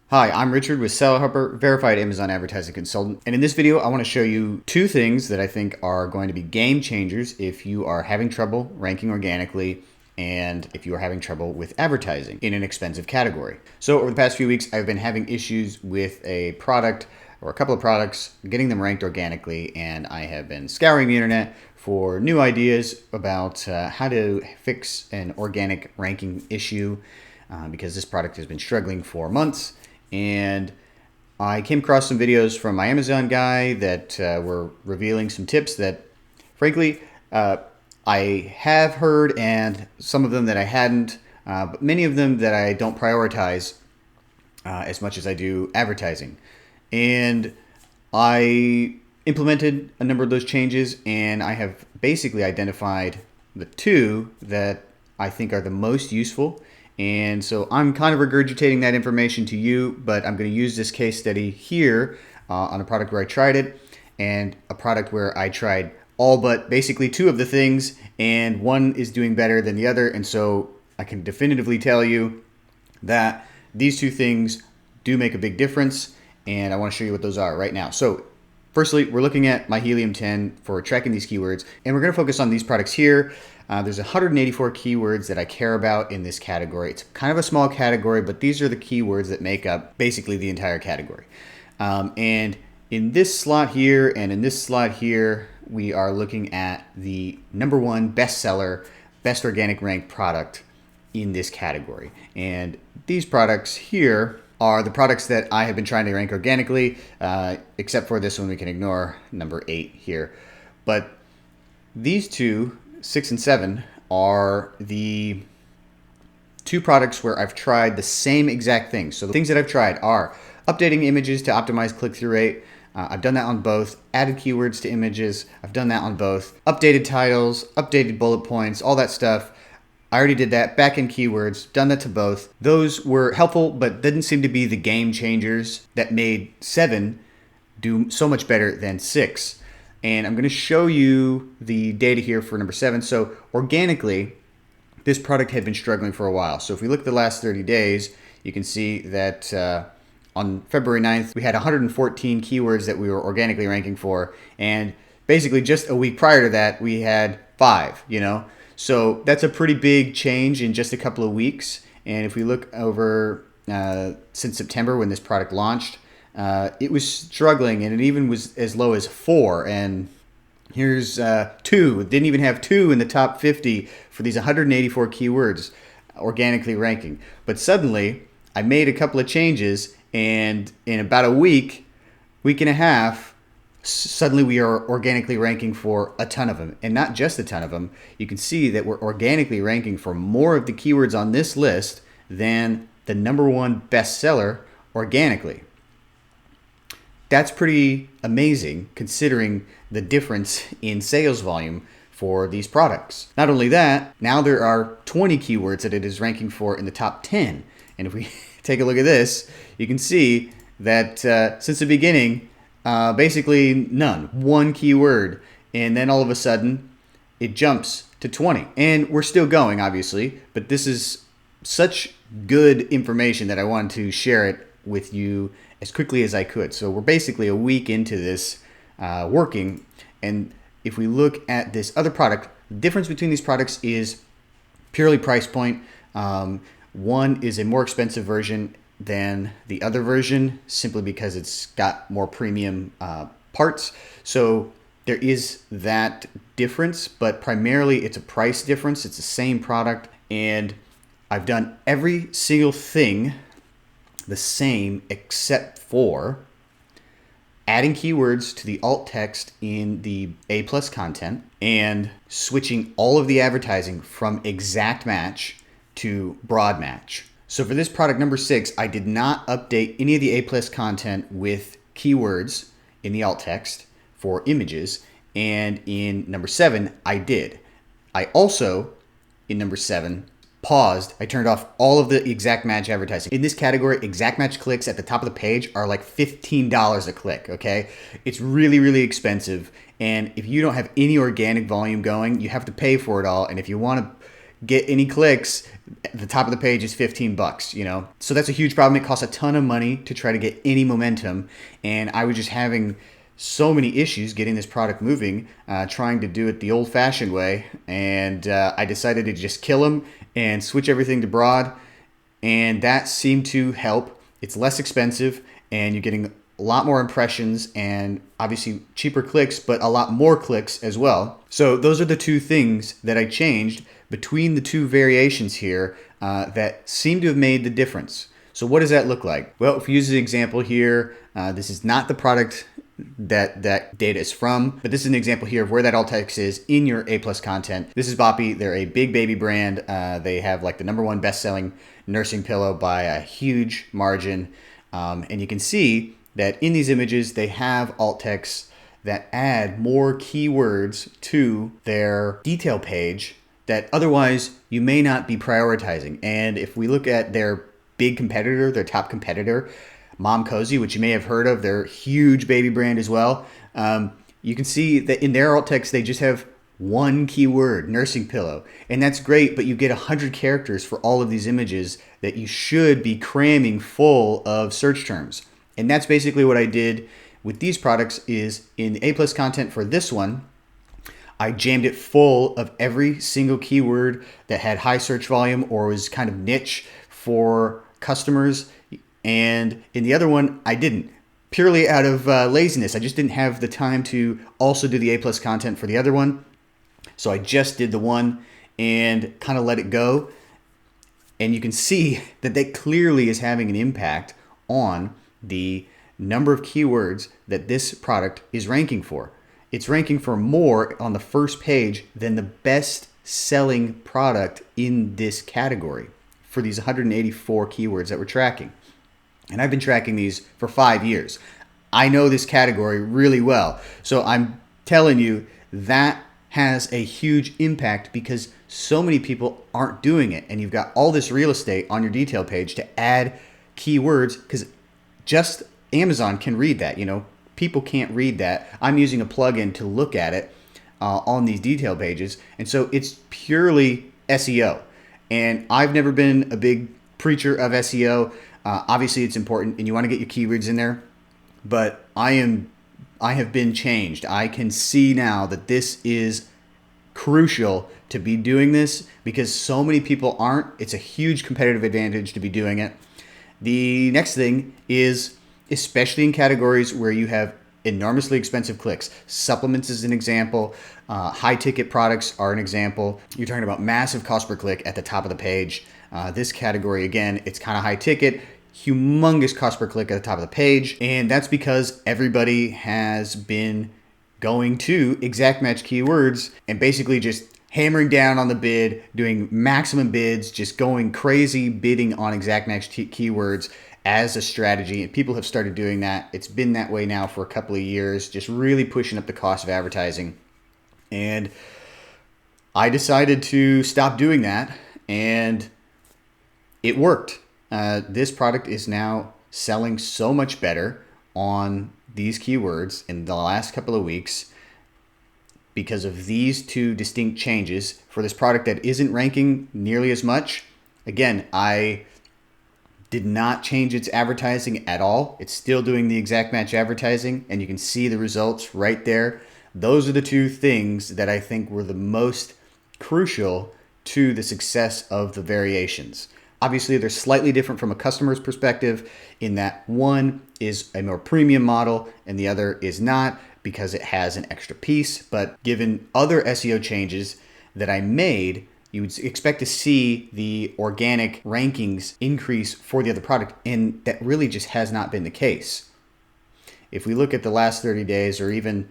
Hi, I'm Richard with SellHopper, verified Amazon advertising consultant. And in this video, I want to show you two things that I think are going to be game changers if you are having trouble ranking organically and if you are having trouble with advertising in an expensive category. So over the past few weeks, I've been having issues with a product or a couple of products, getting them ranked organically, and I have been scouring the internet for new ideas about how to fix an organic ranking issue because this product has been struggling for months. And I came across some videos from my Amazon guy that were revealing some tips that, frankly, I have heard, and some of them that I hadn't, but many of them that I don't prioritize as much as I do advertising. And I implemented a number of those changes, and I have basically identified the two that I think are the most useful. And so I'm kind of regurgitating that information to you, but I'm going to use this case study here on a product where I tried it and a product where I tried all but basically two of the things, and one is doing better than the other. And so I can definitively tell you that these two things do make a big difference, and I want to show you what those are right now. So firstly, we're looking at my Helium 10 for tracking these keywords, and we're going to focus on these products here. There's 184 keywords that I care about in this category. It's kind of a small category, but these are the keywords that make up basically the entire category. And in this slot here and in this slot here, we are looking at the #1 bestseller, best organic ranked product in this category. And these products here are the products that I have been trying to rank organically, except for this one we can ignore, number 8 here. But these two, 6 and 7, are the two products where I've tried the same exact thing. So the things that I've tried are updating images to optimize click-through rate. I've done that on both. Added keywords to images. I've done that on both. Updated titles, updated bullet points, all that stuff. I already did that. Back-end keywords, done that to both. Those were helpful, but didn't seem to be the game changers that made 7 do so much better than 6. And I'm going to show you the data here for number 7. So organically, this product had been struggling for a while. So if we look at the last 30 days, you can see that on February 9th, we had 114 keywords that we were organically ranking for. And basically just a week prior to that, we had 5, So that's a pretty big change in just a couple of weeks. And if we look over since September when this product launched, it was struggling, and it even was as low as 4. And here's 2. It didn't even have 2 in the top 50 for these 184 keywords organically ranking. But suddenly, I made a couple of changes, and in about a week and a half, suddenly we are organically ranking for a ton of them. And not just a ton of them. You can see that we're organically ranking for more of the keywords on this list than the #1 bestseller organically. That's pretty amazing considering the difference in sales volume for these products. Not only that, now there are 20 keywords that it is ranking for in the top 10. And if we take a look at this, you can see that since the beginning, basically none. 1 keyword. And then all of a sudden, it jumps to 20. And we're still going, obviously, but this is such good information that I wanted to share it with you as quickly as I could. So we're basically a week into this working. And if we look at this other product, the difference between these products is purely price point. One is a more expensive version than the other version simply because it's got more premium parts. So there is that difference, but primarily it's a price difference. It's the same product, and I've done every single thing the same except for adding keywords to the alt text in the A+ content and switching all of the advertising from exact match to broad match. So for this product number 6, I did not update any of the A+ content with keywords in the alt text for images, and in number 7, I did. I also, in number 7, paused. I turned off all of the exact match advertising. In this category, exact match clicks at the top of the page are like $15 a click, okay? It's really, really expensive. And if you don't have any organic volume going, you have to pay for it all. And if you want to get any clicks, at the top of the page is 15 bucks, you know? So that's a huge problem. It costs a ton of money to try to get any momentum. And I was just having so many issues getting this product moving, trying to do it the old fashioned way. And I decided to just kill them and switch everything to broad. And that seemed to help. It's less expensive and you're getting a lot more impressions and obviously cheaper clicks, but a lot more clicks as well. So those are the two things that I changed between the two variations here that seem to have made the difference. So what does that look like? Well, if we use an example here, this is not the product that data is from, but this is an example here of where that alt text is in your A+ content. This is Boppy. They're a big baby brand. They have like the #1 best-selling nursing pillow by a huge margin. And you can see that in these images, they have alt texts that add more keywords to their detail page that otherwise you may not be prioritizing. And if we look at their big competitor, their top competitor, Mom Cozy, which you may have heard of, they're a huge baby brand as well. You can see that in their alt text, they just have one keyword, nursing pillow. And that's great, but you get 100 characters for all of these images that you should be cramming full of search terms. And that's basically what I did with these products is in the A+ content for this one, I jammed it full of every single keyword that had high search volume or was kind of niche for customers. And in the other one, I didn't. Purely out of laziness. I just didn't have the time to also do the A+ content for the other one. So I just did the one and kind of let it go. And you can see that that clearly is having an impact on the number of keywords that this product is ranking for. It's ranking for more on the first page than the best selling product in this category for these 184 keywords that we're tracking. And I've been tracking these for 5 years. I know this category really well. So I'm telling you that has a huge impact because so many people aren't doing it. And you've got all this real estate on your detail page to add keywords because just Amazon can read that. You know, people can't read that. I'm using a plugin to look at it on these detail pages. And so it's purely SEO. And I've never been a big preacher of SEO. Obviously, it's important and you want to get your keywords in there. But I have been changed. I can see now that this is crucial to be doing this because so many people aren't. It's a huge competitive advantage to be doing it. The next thing is, especially in categories where you have enormously expensive clicks. Supplements is an example. High ticket products are an example. You're talking about massive cost per click at the top of the page. This category, again, it's kind of high ticket. Humongous cost per click at the top of the page. And that's because everybody has been going to exact match keywords and basically just hammering down on the bid, doing maximum bids, just going crazy bidding on exact match keywords as a strategy. And people have started doing that. It's been that way now for a couple of years, just really pushing up the cost of advertising. And I decided to stop doing that, and it worked. This product is now selling so much better on these keywords in the last couple of weeks because of these two distinct changes for this product that isn't ranking nearly as much. Again, I did not change its advertising at all. It's still doing the exact match advertising, and you can see the results right there. Those are the two things that I think were the most crucial to the success of the variations. Obviously, they're slightly different from a customer's perspective in that one is a more premium model and the other is not because it has an extra piece. But given other SEO changes that I made, you would expect to see the organic rankings increase for the other product, and that really just has not been the case. If we look at the last 30 days or even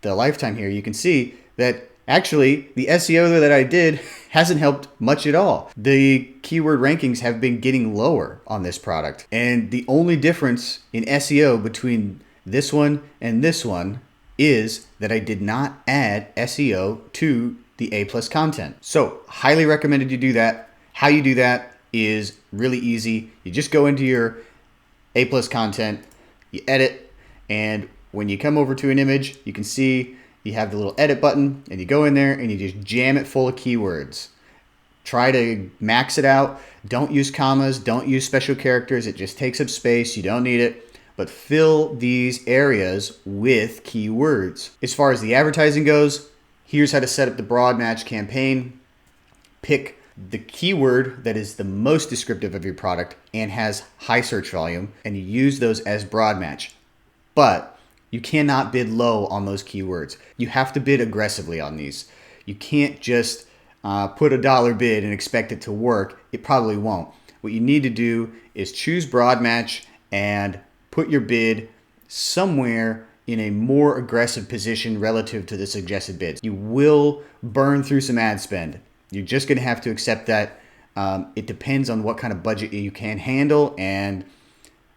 the lifetime here, you can see that actually the SEO that I did hasn't helped much at all. The keyword rankings have been getting lower on this product. And the only difference in SEO between this one and this one is that I did not add SEO to the A+ content. So highly recommended you do that. How you do that is really easy. You just go into your A+ content, you edit, and when you come over to an image, you can see you have the little edit button, and you go in there and you just jam it full of keywords. Try to max it out. Don't use commas. Don't use special characters. It just takes up space. You don't need it. But fill these areas with keywords. As far as the advertising goes, here's how to set up the broad match campaign. Pick the keyword that is the most descriptive of your product and has high search volume, and you use those as broad match. But you cannot bid low on those keywords. You have to bid aggressively on these. You can't just put a dollar bid and expect it to work. It probably won't. What you need to do is choose broad match and put your bid somewhere in a more aggressive position relative to the suggested bids. You will burn through some ad spend. You're just going to have to accept that. It depends on what kind of budget you can handle and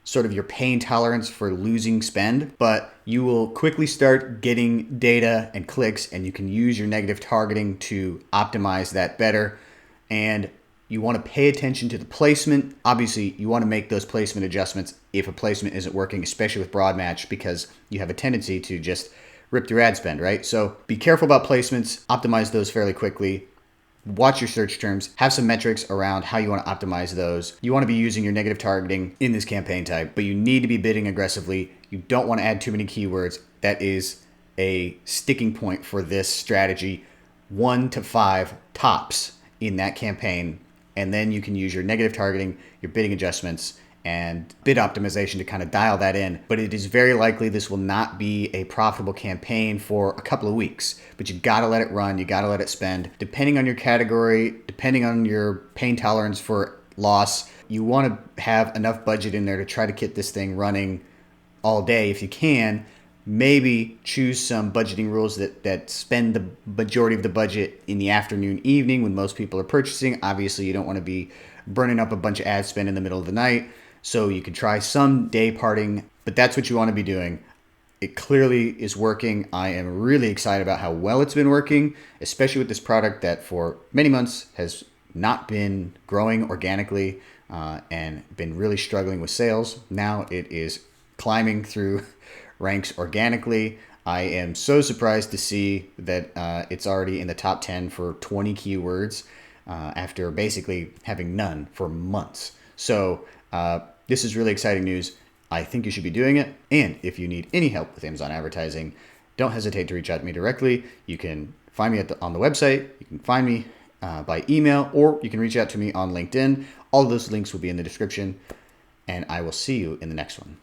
sort of your pain tolerance for losing spend, but you will quickly start getting data and clicks, and you can use your negative targeting to optimize that better. And you want to pay attention to the placement. Obviously, you want to make those placement adjustments if a placement isn't working, especially with broad match, because you have a tendency to just rip through ad spend, right? So be careful about placements, optimize those fairly quickly. Watch your search terms, have some metrics around how you want to optimize those. You want to be using your negative targeting in this campaign type, but you need to be bidding aggressively. You don't want to add too many keywords. That is a sticking point for this strategy. 1 to 5 tops in that campaign. And then you can use your negative targeting, your bidding adjustments, and bid optimization to kind of dial that in. But it is very likely this will not be a profitable campaign for a couple of weeks. But you gotta let it run, you gotta let it spend. Depending on your category, depending on your pain tolerance for loss, you wanna have enough budget in there to try to get this thing running all day if you can. Maybe choose some budgeting rules that spend the majority of the budget in the afternoon, evening when most people are purchasing. Obviously, you don't wanna be burning up a bunch of ad spend in the middle of the night. So you could try some day parting, but that's what you want to be doing. It clearly is working. I am really excited about how well it's been working, especially with this product that for many months has not been growing organically and been really struggling with sales. Now it is climbing through ranks organically. I am so surprised to see that it's already in the top 10 for 20 keywords after basically having none for months. So this is really exciting news. I think you should be doing it. And if you need any help with Amazon advertising, don't hesitate to reach out to me directly. You can find me on the website. You can find me by email, or you can reach out to me on LinkedIn. All of those links will be in the description. And I will see you in the next one.